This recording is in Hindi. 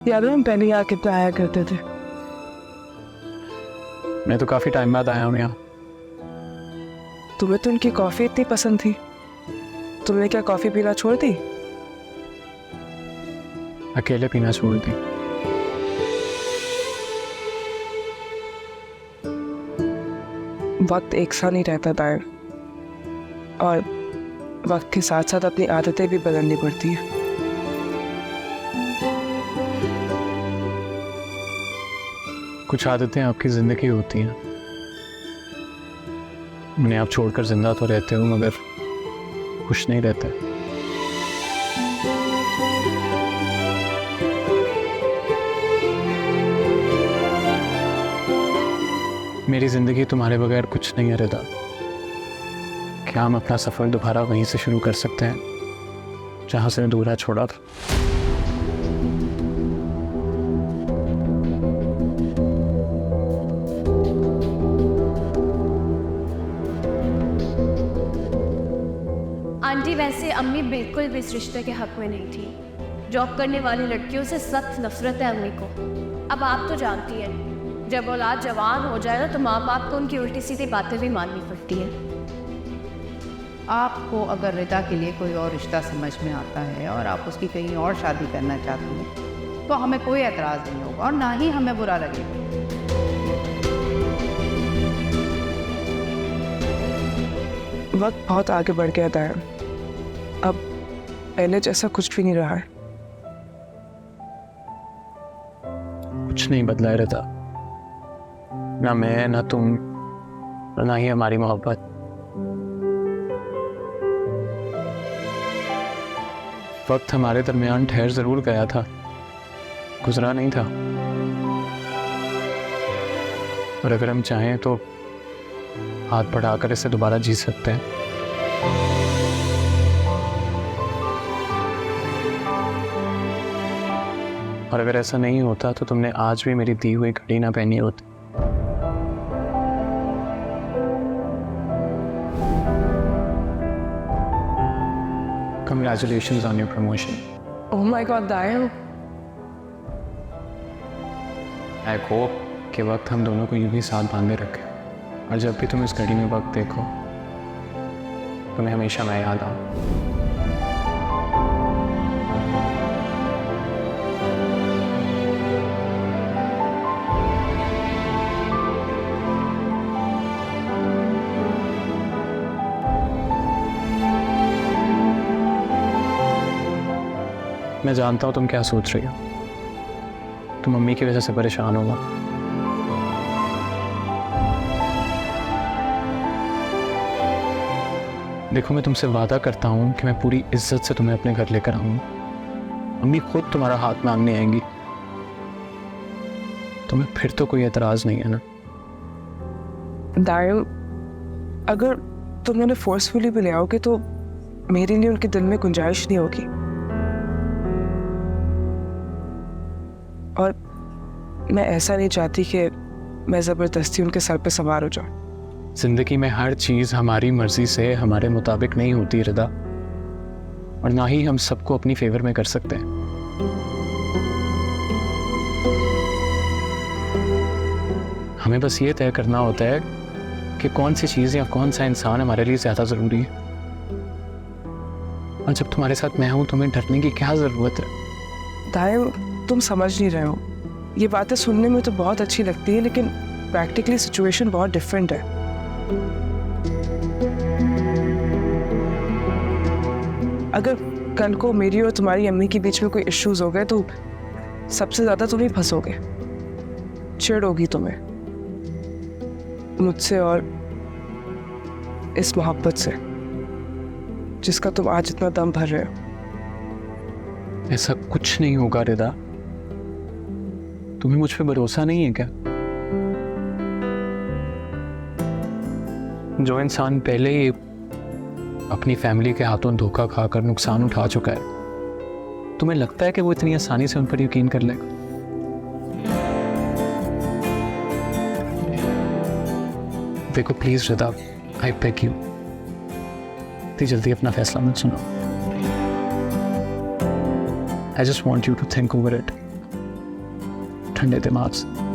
याद है हम पहले यहाँ कितना आया करते थे। मैं तो काफ़ी टाइम बाद आया हूँ यहाँ। तुम्हें तो उनकी कॉफ़ी इतनी पसंद थी, तुमने क्या कॉफ़ी पीना छोड़ दी? अकेले पीना छोड़ दी। वक्त एक सा नहीं रहता दायर, और वक्त के साथ साथ अपनी आदतें भी बदलनी पड़ती हैं। कुछ आदतें आपकी ज़िंदगी होती हैं, उन्हें आप छोड़कर जिंदा तो रहते हो मगर खुश नहीं रहते। मेरी ज़िंदगी तुम्हारे बगैर कुछ नहीं है रिदा। क्या हम अपना सफ़र दोबारा वहीं से शुरू कर सकते हैं जहाँ से मैं दूल्हा छोड़ा था? आंटी, वैसे अम्मी बिल्कुल भी इस रिश्ते के हक में नहीं थी। जॉब करने वाली लड़कियों से सख्त नफरत है अम्मी को। अब आप तो जानती हैं, जब औलाद जवान हो जाए ना तो माँ बाप को उनकी उल्टी सीधी बातें भी माननी पड़ती हैं। आपको अगर रिदा के लिए कोई और रिश्ता समझ में आता है और आप उसकी कहीं और शादी करना चाहती हैं तो हमें कोई एतराज़ नहीं होगा और ना ही हमें बुरा लगेगा। वक्त बहुत आगे बढ़ गया दायर, अब पहले जैसा कुछ भी नहीं रहा है। कुछ नहीं बदला है रिदा, ना मैं, ना तुम, ना ही हमारी मोहब्बत। वक्त हमारे दरमियान ठहर जरूर गया था, गुजरा नहीं था। और अगर हम चाहें तो हाथ बढ़ाकर इसे दोबारा जी सकते हैं। और अगर ऐसा नहीं होता तो तुमने आज भी मेरी दी हुई घड़ी ना पहनी होती। Congratulations on your promotion. Oh my God दायर, I hope कि वक्त हम दोनों को यूं ही साथ बांधे रखे, और जब भी तुम इस घड़ी में वक्त देखो तुम्हें हमेशा मैं याद आऊं। मैं जानता हूँ तुम क्या सोच रही हो। तुम मम्मी की वजह से परेशान होगा। देखो, मैं तुमसे वादा करता हूँ कि मैं पूरी इज्जत से तुम्हें अपने घर लेकर आऊंगा। मम्मी खुद तुम्हारा हाथ मांगने आएंगी। तुम्हें फिर तो कोई एतराज नहीं है ना? दायर, अगर तुम उन्हें फोर्सफुली भी ले आओगे तो मेरे लिए उनके दिल में गुंजाइश नहीं होगी, और मैं ऐसा नहीं चाहती कि मैं ज़बरदस्ती उनके सर पे सवार हो जाऊं। जिंदगी में हर चीज़ हमारी मर्जी से हमारे मुताबिक नहीं होती रिदा, और ना ही हम सबको अपनी फेवर में कर सकते हैं। हमें बस ये तय करना होता है कि कौन सी चीज़ या कौन सा इंसान हमारे लिए ज़्यादा ज़रूरी है। और जब तुम्हारे साथ मैं हूँ तुम्हें डरने की क्या ज़रूरत है? दायर, तुम समझ नहीं रहे हो। ये बातें सुनने में तो बहुत अच्छी लगती है, लेकिन प्रैक्टिकली सिचुएशन बहुत डिफरेंट है। अगर कल को मेरी और तुम्हारी अम्मी के बीच में कोई इश्यूज हो गए तो सबसे ज्यादा तुम ही फंसोगे। चिढ़ होगी तुम्हें मुझसे और इस मोहब्बत से जिसका तुम आज इतना दम भर रहे हो। ऐसा कुछ नहीं होगा रिदा। तुम्हें मुझ पे भरोसा नहीं है क्या? जो इंसान पहले ही अपनी फैमिली के हाथों धोखा खाकर नुकसान उठा चुका है, तुम्हें लगता है कि वो इतनी आसानी से उन पर यकीन कर लेगा? देखो please Rida, I beg you, इतनी जल्दी अपना फैसला मत सुनाओ। I just want you to think over it. ठंडे दिमाग से।